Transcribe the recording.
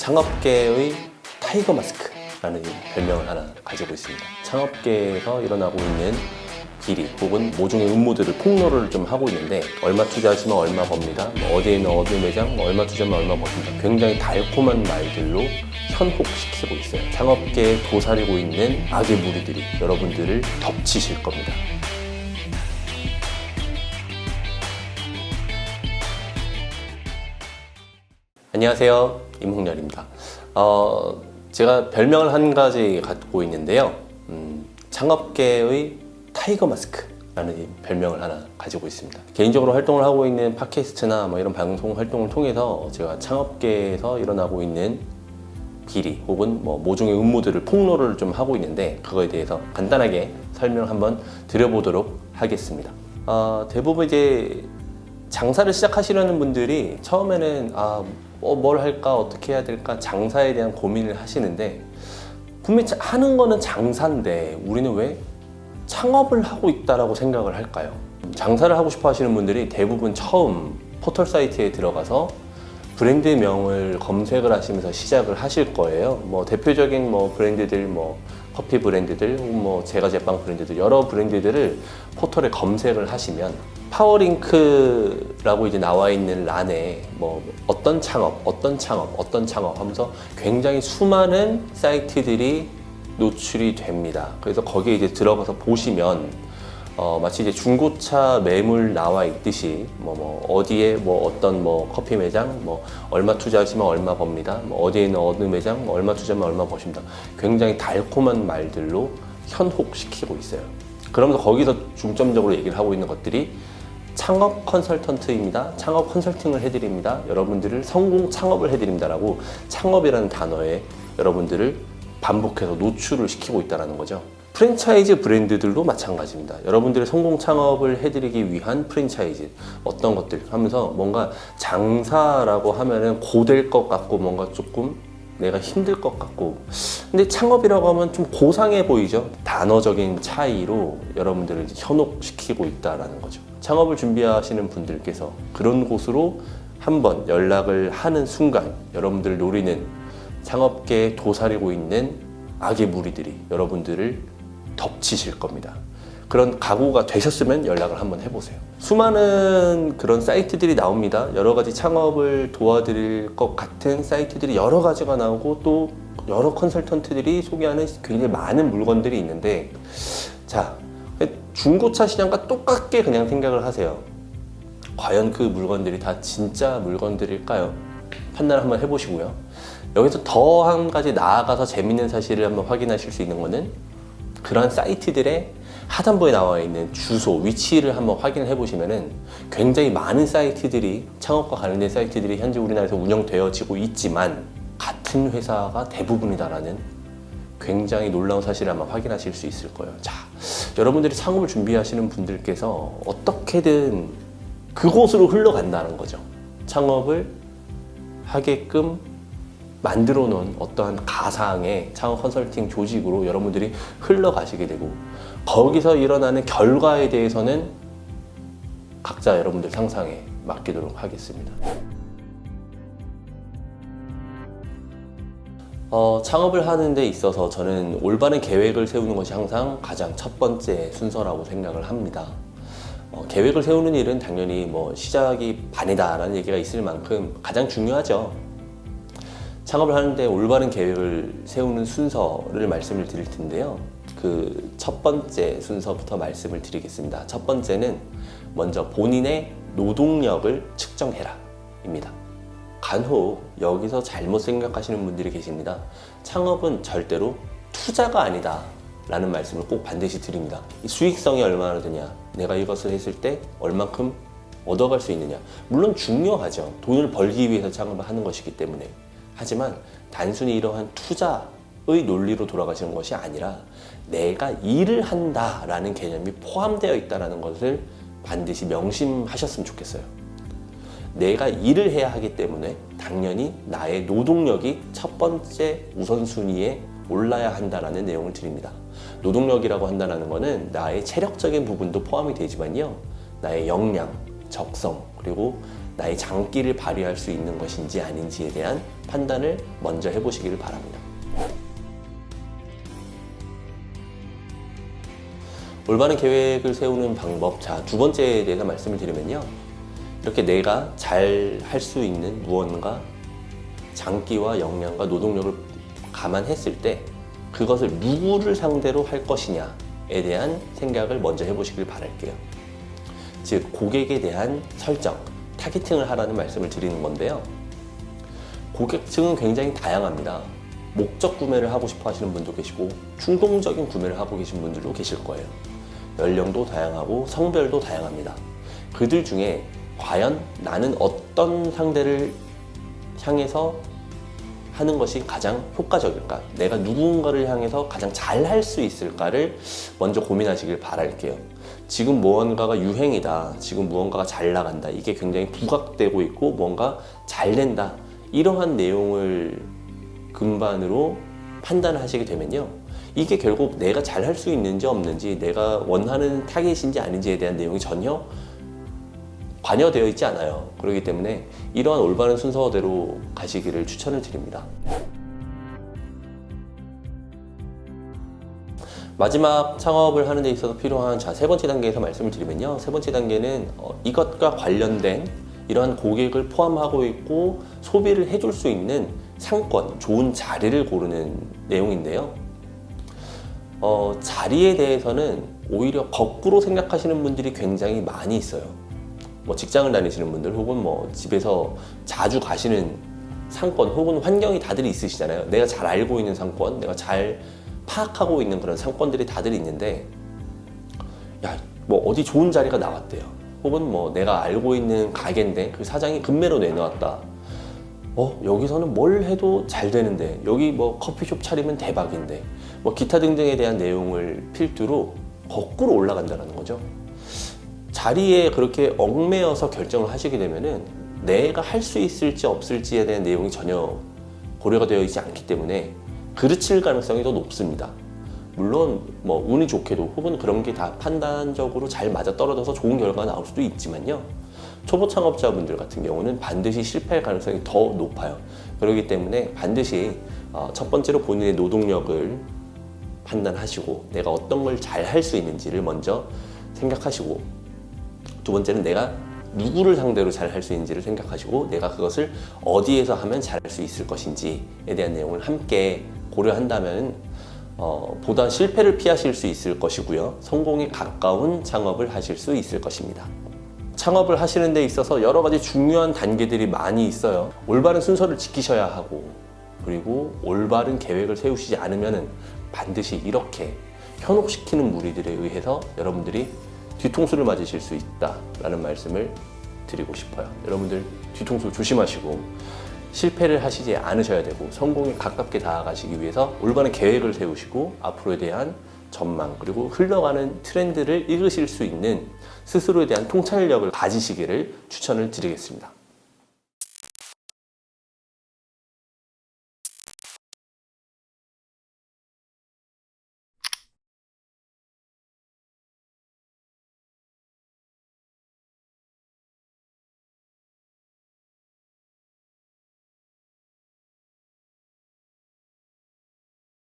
창업계의 타이거 마스크라는 별명을 하나 가지고 있습니다. 창업계에서 일어나고 있는 비리 혹은 모종의 음모들을 폭로를 좀 하고 있는데, 얼마 투자하시면 얼마 법니다, 어디에 있는 어느 매장 얼마 투자하면 얼마 법니다, 굉장히 달콤한 말들로 현혹시키고 있어요. 창업계에 도사리고 있는 악의 무리들이 여러분들을 덮치실 겁니다. 안녕하세요, 임홍렬입니다. 제가 별명을 한 가지 갖고 있는데요, 창업계의 타이거 마스크라는 별명을 하나 가지고 있습니다. 개인적으로 활동을 하고 있는 팟캐스트나 이런 방송 활동을 통해서 제가 창업계에서 일어나고 있는 비리 혹은 모종의 음모들을 폭로를 좀 하고 있는데, 그거에 대해서 간단하게 설명 한번 드려보도록 하겠습니다. 대부분 이제 장사를 시작하시려는 분들이 처음에는 뭘 할까, 어떻게 해야 될까, 장사에 대한 고민을 하시는데, 분명히 하는 거는 장사인데 우리는 왜 창업을 하고 있다라고 생각을 할까요? 장사를 하고 싶어 하시는 분들이 대부분 처음 포털 사이트에 들어가서 브랜드명을 검색을 하시면서 시작을 하실 거예요. 대표적인 브랜드들, 커피 브랜드들, 제과 제빵 브랜드들, 여러 브랜드들을 포털에 검색을 하시면 파워링크라고 이제 나와 있는 란에 어떤 창업 하면서 굉장히 수많은 사이트들이 노출이 됩니다. 그래서 거기에 이제 들어가서 보시면 마치 이제 중고차 매물 나와 있듯이 어디에 어떤 커피 매장 얼마 투자하시면 얼마 법니다, 어디에 있는 어느 매장 얼마 투자하면 얼마 버십니다, 굉장히 달콤한 말들로 현혹시키고 있어요. 그러면서 거기서 중점적으로 얘기를 하고 있는 것들이 창업 컨설턴트입니다, 창업 컨설팅을 해드립니다, 여러분들을 성공 창업을 해드립니다라고 창업이라는 단어에 여러분들을 반복해서 노출을 시키고 있다는 거죠. 프랜차이즈 브랜드들도 마찬가지입니다. 여러분들의 성공 창업을 해드리기 위한 프랜차이즈, 어떤 것들 하면서 뭔가 장사라고 하면은 고될 것 같고 뭔가 조금 내가 힘들 것 같고, 근데 창업이라고 하면 좀 고상해 보이죠. 단어적인 차이로 여러분들을 현혹시키고 있다는 거죠. 창업을 준비하시는 분들께서 그런 곳으로 한번 연락을 하는 순간 여러분들을 노리는 창업계에 도사리고 있는 악의 무리들이 여러분들을 덮치실 겁니다. 그런 각오가 되셨으면 연락을 한번 해보세요. 수많은 그런 사이트들이 나옵니다. 여러 가지 창업을 도와드릴 것 같은 사이트들이 여러 가지가 나오고, 또 여러 컨설턴트들이 소개하는 굉장히 많은 물건들이 있는데, 자, 중고차 시장과 똑같게 그냥 생각을 하세요. 과연 그 물건들이 다 진짜 물건들일까요? 판단을 한번 해보시고요. 여기서 더 한 가지 나아가서 재밌는 사실을 한번 확인하실 수 있는 거는, 그런 사이트들의 하단부에 나와 있는 주소, 위치를 한번 확인을 해보시면은 굉장히 많은 사이트들이, 창업과 관련된 사이트들이 현재 우리나라에서 운영되어지고 있지만 같은 회사가 대부분이다라는 굉장히 놀라운 사실을 한번 확인하실 수 있을 거예요. 자, 여러분들이 창업을 준비하시는 분들께서 어떻게든 그곳으로 흘러간다는 거죠. 창업을 하게끔 만들어 놓은 어떠한 가상의 창업 컨설팅 조직으로 여러분들이 흘러가시게 되고, 거기서 일어나는 결과에 대해서는 각자 여러분들 상상에 맡기도록 하겠습니다. 창업을 하는 데 있어서 저는 올바른 계획을 세우는 것이 항상 가장 첫 번째 순서라고 생각을 합니다. 계획을 세우는 일은 당연히 시작이 반이다라는 얘기가 있을 만큼 가장 중요하죠. 창업을 하는데 올바른 계획을 세우는 순서를 말씀을 드릴 텐데요. 그 첫 번째 순서부터 말씀을 드리겠습니다. 첫 번째는 먼저 본인의 노동력을 측정해라 입니다. 간혹 여기서 잘못 생각하시는 분들이 계십니다. 창업은 절대로 투자가 아니다 라는 말씀을 꼭 반드시 드립니다. 수익성이 얼마나 되냐, 내가 이것을 했을 때 얼만큼 얻어갈 수 있느냐, 물론 중요하죠. 돈을 벌기 위해서 창업을 하는 것이기 때문에. 하지만 단순히 이러한 투자의 논리로 돌아가시는 것이 아니라 내가 일을 한다라는 개념이 포함되어 있다는 것을 반드시 명심하셨으면 좋겠어요. 내가 일을 해야 하기 때문에 당연히 나의 노동력이 첫 번째 우선순위에 올라야 한다는 내용을 드립니다. 노동력이라고 한다는 것은 나의 체력적인 부분도 포함이 되지만요, 나의 역량, 적성, 그리고 나의 장기를 발휘할 수 있는 것인지 아닌지에 대한 판단을 먼저 해보시기를 바랍니다. 올바른 계획을 세우는 방법, 자, 두 번째에 대해서 말씀을 드리면요. 이렇게 내가 잘 할 수 있는 무언가 장기와 역량과 노동력을 감안했을 때 그것을 누구를 상대로 할 것이냐에 대한 생각을 먼저 해보시길 바랄게요. 즉, 고객에 대한 설정, 타겟팅을 하라는 말씀을 드리는 건데요. 고객층은 굉장히 다양합니다. 목적 구매를 하고 싶어 하시는 분도 계시고 충동적인 구매를 하고 계신 분들도 계실 거예요. 연령도 다양하고 성별도 다양합니다. 그들 중에 과연 나는 어떤 상대를 향해서 하는 것이 가장 효과적일까? 내가 누군가를 향해서 가장 잘 할 수 있을까를 먼저 고민하시길 바랄게요. 지금 무언가가 유행이다. 지금 무언가가 잘 나간다. 이게 굉장히 부각되고 있고 뭔가 잘 된다. 이러한 내용을 근반으로 판단을 하시게 되면요. 이게 결국 내가 잘 할 수 있는지 없는지, 내가 원하는 타겟인지 아닌지에 대한 내용이 전혀 관여되어 있지 않아요. 그렇기 때문에 이러한 올바른 순서대로 가시기를 추천을 드립니다. 마지막 창업을 하는 데 있어서 필요한 세 번째 단계에서 말씀을 드리면요. 세 번째 단계는 이것과 관련된 이러한 고객을 포함하고 있고 소비를 해줄 수 있는 상권, 좋은 자리를 고르는 내용인데요. 자리에 대해서는 오히려 거꾸로 생각하시는 분들이 굉장히 많이 있어요. 뭐 직장을 다니시는 분들 혹은 뭐 집에서 자주 가시는 상권 혹은 환경이 다들 있으시잖아요. 내가 잘 알고 있는 상권, 내가 잘 파악하고 있는 그런 상권들이 다들 있는데, 야, 뭐 어디 좋은 자리가 나왔대요. 혹은 뭐 내가 알고 있는 가게인데 그 사장이 급매로 내놓았다. 여기서는 뭘 해도 잘 되는데, 여기 뭐 커피숍 차리면 대박인데, 뭐 기타 등등에 대한 내용을 필두로 거꾸로 올라간다는 거죠. 자리에 그렇게 얽매여서 결정을 하시게 되면은 내가 할 수 있을지 없을지에 대한 내용이 전혀 고려가 되어 있지 않기 때문에 그르칠 가능성이 더 높습니다. 물론 뭐 운이 좋게도 혹은 그런 게 다 판단적으로 잘 맞아떨어져서 좋은 결과가 나올 수도 있지만요. 초보 창업자분들 같은 경우는 반드시 실패할 가능성이 더 높아요. 그렇기 때문에 반드시 첫 번째로 본인의 노동력을 판단하시고 내가 어떤 걸 잘 할 수 있는지를 먼저 생각하시고, 두 번째는 내가 누구를 상대로 잘 할 수 있는지를 생각하시고 내가 그것을 어디에서 하면 잘 할 수 있을 것인지에 대한 내용을 함께 고려한다면 보다 실패를 피하실 수 있을 것이고요. 성공에 가까운 창업을 하실 수 있을 것입니다. 창업을 하시는 데 있어서 여러 가지 중요한 단계들이 많이 있어요. 올바른 순서를 지키셔야 하고, 그리고 올바른 계획을 세우시지 않으면 반드시 이렇게 현혹시키는 무리들에 의해서 여러분들이 뒤통수를 맞으실 수 있다라는 말씀을 드리고 싶어요. 여러분들 뒤통수 조심하시고 실패를 하시지 않으셔야 되고 성공에 가깝게 다가가시기 위해서 올바른 계획을 세우시고 앞으로에 대한 전망, 그리고 흘러가는 트렌드를 읽으실 수 있는 스스로에 대한 통찰력을 가지시기를 추천을 드리겠습니다.